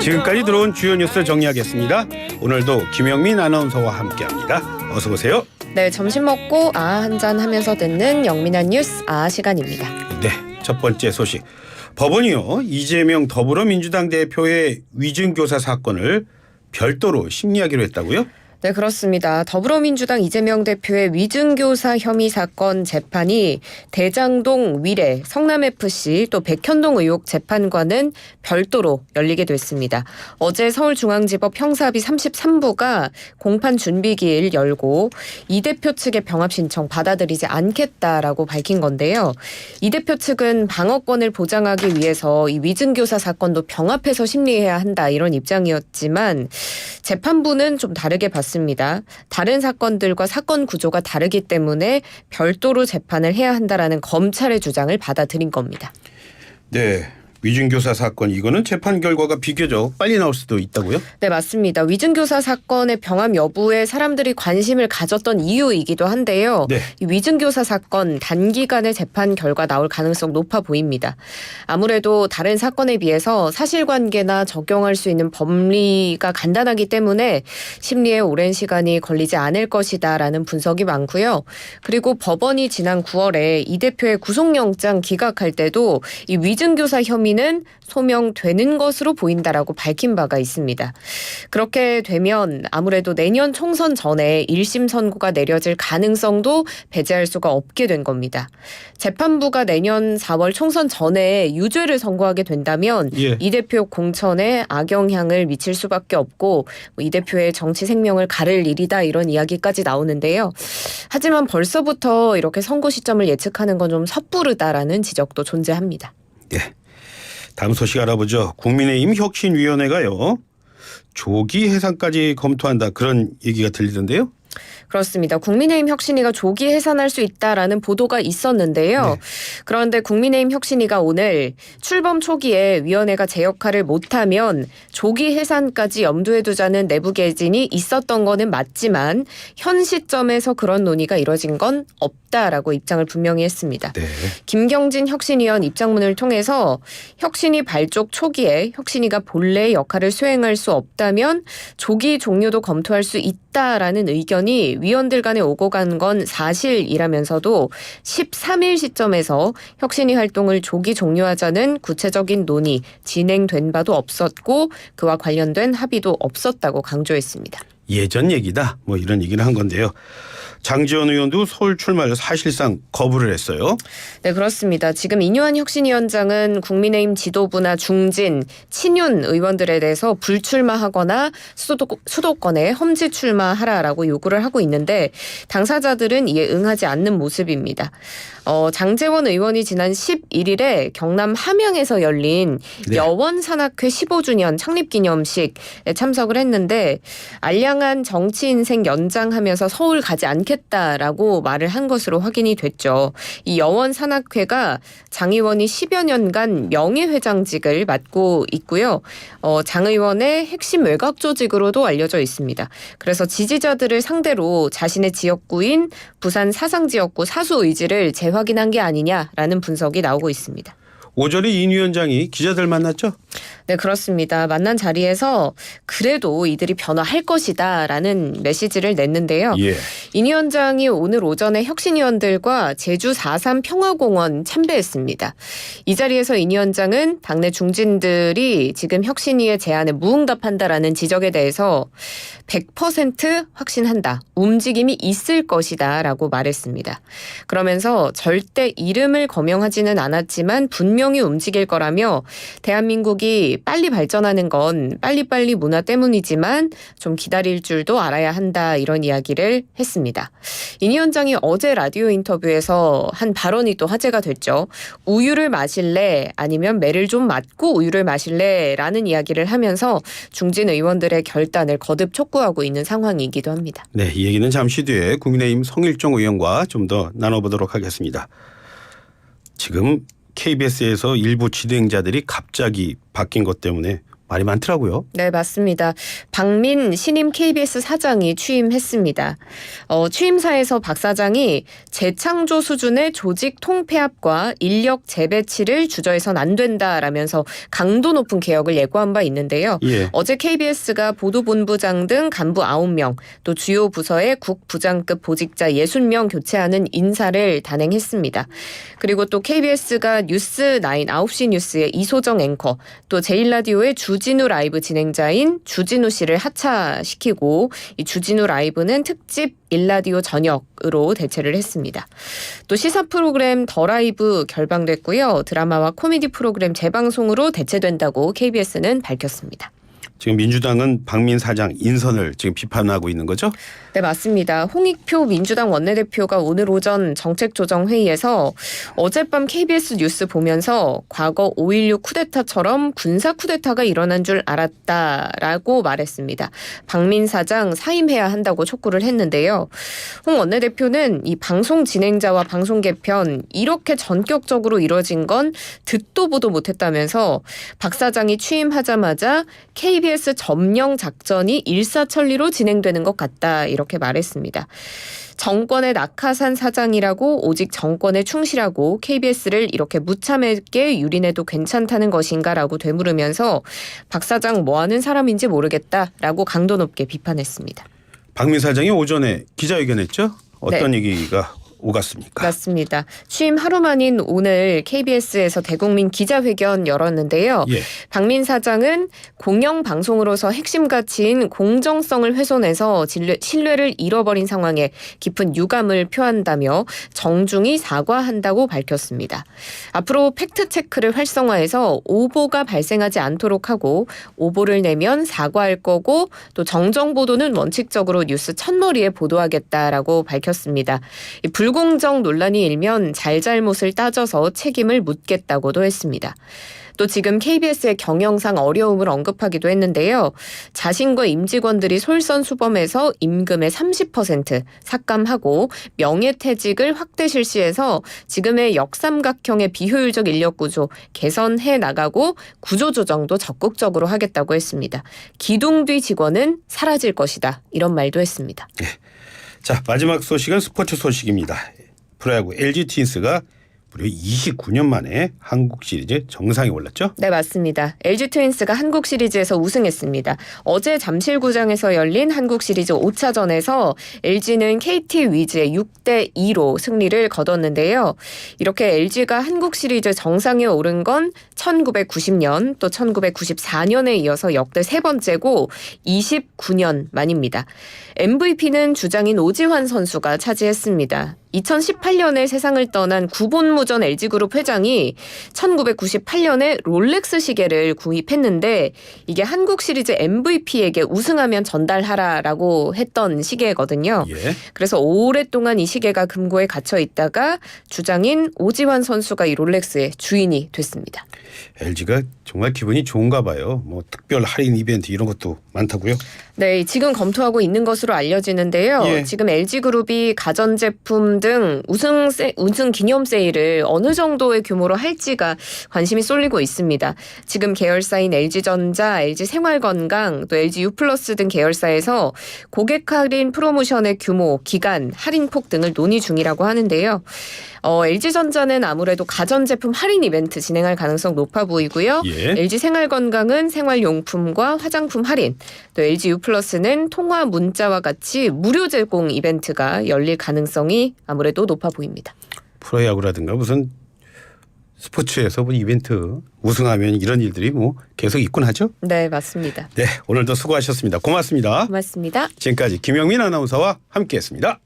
지금까지 들어온 주요 뉴스 정리하겠습니다. 오늘도 김영민 아나운서와 함께합니다. 어서 오세요. 네, 점심 먹고 한잔 하면서 듣는 영민한 뉴스 시간입니다. 네, 첫 번째 소식. 법원이요, 이재명 더불어민주당 대표의 위증교사 사건을 별도로 심리하기로 했다고요? 네, 그렇습니다. 더불어민주당 이재명 대표의 위증교사 혐의 사건 재판이 대장동 위례, 성남FC 또 백현동 의혹 재판과는 별도로 열리게 됐습니다. 어제 서울중앙지법 형사합의 33부가 공판 준비기일 열고 이 대표 측의 병합 신청 받아들이지 않겠다라고 밝힌 건데요. 이 대표 측은 방어권을 보장하기 위해서 이 위증교사 사건도 병합해서 심리해야 한다 이런 입장이었지만 재판부는 좀 다르게 봤습니다. 다른 사건들과 사건 구조가 다르기 때문에 별도로 재판을 해야 한다라는 검찰의 주장을 받아들인 겁니다. 네. 위증교사 사건 이거는 재판 결과가 비교적 빨리 나올 수도 있다고요? 네, 맞습니다. 위증교사 사건의 병합 여부에 사람들이 관심을 가졌던 이유이기도 한데요. 네. 이 위증교사 사건 단기간에 재판 결과 나올 가능성 높아 보입니다. 아무래도 다른 사건에 비해서 사실관계나 적용할 수 있는 법리가 간단하기 때문에 심리에 오랜 시간이 걸리지 않을 것이다라는 분석이 많고요. 그리고 법원이 지난 9월에 이 대표의 구속영장 기각할 때도 이 위증교사 혐의는 소명되는 것으로 보인다라고 밝힌 바가 있습니다. 그렇게 되면 아무래도 내년 총선 전에 1심 선고가 내려질 가능성도 배제할 수가 없게 된 겁니다. 재판부가 내년 4월 총선 전에 유죄를 선고하게 된다면 이 대표 공천에 악영향을 미칠 수밖에 없고 이 대표의 정치 생명을 가를 일이다 이런 이야기까지 나오는데요. 하지만 벌써부터 이렇게 선고 시점을 예측하는 건 좀 섣부르다라는 지적도 존재합니다. 네. 다음 소식 알아보죠. 국민의힘 혁신위원회가요, 조기 해산까지 검토한다 그런 얘기가 들리던데요. 그렇습니다. 국민의힘 혁신위가 조기 해산할 수 있다라는 보도가 있었는데요. 네. 그런데 국민의힘 혁신위가 오늘 출범 초기에 위원회가 제 역할을 못하면 조기 해산까지 염두에 두자는 내부 개진이 있었던 거는 맞지만 현 시점에서 그런 논의가 이뤄진 건 없다라고 입장을 분명히 했습니다. 네. 김경진 혁신위원 입장문을 통해서 혁신위 발족 초기에 혁신위가 본래의 역할을 수행할 수 없다면 조기 종료도 검토할 수 있다라는 의견이 위원들 간에 오고 간 건 사실이라면서도 13일 시점에서 혁신위 활동을 조기 종료하자는 구체적인 논의 진행된 바도 없었고 그와 관련된 합의도 없었다고 강조했습니다. 예전 얘기다 뭐 이런 얘기를 한 건데요. 장지원 의원도 서울 출마를 사실상 거부를 했어요. 네, 그렇습니다. 지금 인유한 혁신위원장은 국민의힘 지도부나 중진, 친윤 의원들에 대해서 불출마하거나 수도권에 험지 출마하라라고 요구를 하고 있는데 당사자들은 이에 응하지 않는 모습입니다. 장제원 의원이 지난 11일에 경남 함양에서 열린 여원 산악회 15주년 창립기념식에 참석을 했는데 알량한 정치 인생 연장하면서 서울 가지 않겠다라고 말을 한 것으로 확인이 됐죠. 이 여원 산악회가 장 의원이 10여 년간 명예회장직을 맡고 있고요. 장 의원의 핵심 외곽 조직으로도 알려져 있습니다. 그래서 지지자들을 상대로 자신의 지역구인 부산 사상지역구 사수 의지를 재확인한 게 아니냐라는 분석이 나오고 있습니다. 오전에 인 위원장이 기자들 만났죠? 네, 그렇습니다. 만난 자리에서 그래도 이들이 변화할 것이다라는 메시지를 냈는데요. 인 위원장이 오늘 오전에 혁신위원들과 제주 4.3 평화공원 참배했습니다. 이 자리에서 인 위원장은 당내 중진들이 지금 혁신위의 제안에 무응답한다라는 지적에 대해서 100% 확신한다. 움직임이 있을 것이다 라고 말했습니다. 그러면서 절대 이름을 거명하지는 않았지만 분명히 움직일 거라며 대한민국이 빨리 발전하는 건 빨리빨리 문화 때문이지만 좀 기다릴 줄도 알아야 한다 이런 이야기를 했습니다. 인 위원장이 어제 라디오 인터뷰에서 한 발언이 또 화제가 됐죠. 우유를 마실래 아니면 매를 좀 맞고 우유를 마실래 라는 이야기를 하면서 중진 의원들의 결단을 거듭 촉구하고 있는 상황이기도 합니다. 네, 이 얘기는 잠시 뒤에 국민의힘 성일종 의원과 좀 더 나눠보도록 하겠습니다. 지금 KBS에서 일부 진행자들이 갑자기 바뀐 것 때문에 말이 많더라고요. 네, 맞습니다. 박민 신임 KBS 사장이 취임했습니다. 취임사에서 박 사장이 재창조 수준의 조직 통폐합과 인력 재배치를 주저해선 안 된다라면서 강도 높은 개혁을 예고한 바 있는데요. 예. 어제 KBS가 보도본부장 등 간부 9명, 또 주요 부서의 국부장급 보직자 60명 교체하는 인사를 단행했습니다. 그리고 또 KBS가 뉴스9 9시 뉴스의 이소정 앵커, 또 제일라디오의 주진우 라이브 진행자인 주진우 씨를 하차시키고 이 주진우 라이브는 특집 일라디오 저녁으로 대체를 했습니다. 또 시사 프로그램 더 라이브 결방됐고요. 드라마와 코미디 프로그램 재방송으로 대체된다고 KBS는 밝혔습니다. 지금 민주당은 박민 사장 인선을 지금 비판하고 있는 거죠? 네, 맞습니다. 홍익표 민주당 원내대표가 오늘 오전 정책조정회의에서 어젯밤 KBS 뉴스 보면서 과거 5.16 쿠데타처럼 군사 쿠데타가 일어난 줄 알았다라고 말했습니다. 박민 사장 사임해야 한다고 촉구를 했는데요. 홍 원내대표는 이 방송 진행자와 방송 개편 이렇게 전격적으로 이뤄진 건 듣도 보도 못했다면서 박 사장이 취임하자마자 KBS 점령 작전이 일사천리로 진행되는 것 같다 이렇게 말했습니다. 정권의 낙하산 사장이라고 오직 정권에 충실하고 KBS를 이렇게 무참하게 유린해도 괜찮다는 것인가라고 되물으면서 박 사장 뭐하는 사람인지 모르겠다라고 강도 높게 비판했습니다. 박민 사장이 오전에 기자회견했죠? 어떤 네. 얘기가 오갔습니까? 맞습니다. 취임 하루 만인 오늘 KBS에서 대국민 기자회견 열었는데요. 예. 박민 사장은 공영방송으로서 핵심 가치인 공정성을 훼손해서 신뢰를 잃어버린 상황에 깊은 유감을 표한다며 정중히 사과한다고 밝혔습니다. 앞으로 팩트체크를 활성화해서 오보가 발생하지 않도록 하고 오보를 내면 사과할 거고 또 정정보도는 원칙적으로 뉴스 첫머리에 보도하겠다라고 밝혔습니다. 불공정 논란이 일면 잘잘못을 따져서 책임을 묻겠다고도 했습니다. 또 지금 KBS의 경영상 어려움을 언급하기도 했는데요. 자신과 임직원들이 솔선수범해서 임금의 30% 삭감하고 명예퇴직을 확대 실시해서 지금의 역삼각형의 비효율적 인력구조 개선해 나가고 구조조정도 적극적으로 하겠다고 했습니다. 기둥 뒤 직원은 사라질 것이다. 이런 말도 했습니다. 네. 자, 마지막 소식은 스포츠 소식입니다. 프로야구 LG 트윈스가 무려 29년 만에 한국 시리즈 정상에 올랐죠? 네, 맞습니다. LG 트윈스가 한국 시리즈에서 우승했습니다. 어제 잠실구장에서 열린 한국 시리즈 5차전에서 LG는 KT 위즈의 6대2로 승리를 거뒀는데요. 이렇게 LG가 한국 시리즈 정상에 오른 건 1990년 또 1994년에 이어서 역대 세 번째고 29년 만입니다. MVP는 주장인 오지환 선수가 차지했습니다. 2018년에 세상을 떠난 구본무전 LG그룹 회장이 1998년에 롤렉스 시계를 구입했는데 이게 한국 시리즈 MVP에게 우승하면 전달하라라고 했던 시계거든요. 예. 그래서 오랫동안 이 시계가 금고에 갇혀 있다가 주장인 오지환 선수가 이 롤렉스의 주인이 됐습니다. LG가 정말 기분이 좋은가 봐요. 뭐 특별 할인 이벤트 이런 것도 많다고요? 네, 지금 검토하고 있는 것으로 알려지는데요. 예. 지금 LG그룹이 가전제품 등 우승 기념 세일을 어느 정도의 규모로 할지가 관심이 쏠리고 있습니다. 지금 계열사인 LG전자, LG생활건강, 또 LGU+ 등 계열사에서 고객 할인 프로모션의 규모, 기간, 할인폭 등을 논의 중이라고 하는데요. LG전자는 아무래도 가전제품 할인 이벤트 진행할 가능성 높아 보이고요. 예. LG생활건강은 생활용품과 화장품 할인, 또 LGU+는 통화 문자와 같이 무료 제공 이벤트가 열릴 가능성이 아무래도 높아 보입니다. 프로야구라든가 무슨 스포츠에서 뭐 이벤트 우승하면 이런 일들이 뭐 계속 있곤 하죠? 네, 맞습니다. 네, 오늘도 수고하셨습니다. 고맙습니다. 고맙습니다. 지금까지 김영민 아나운서와 함께했습니다.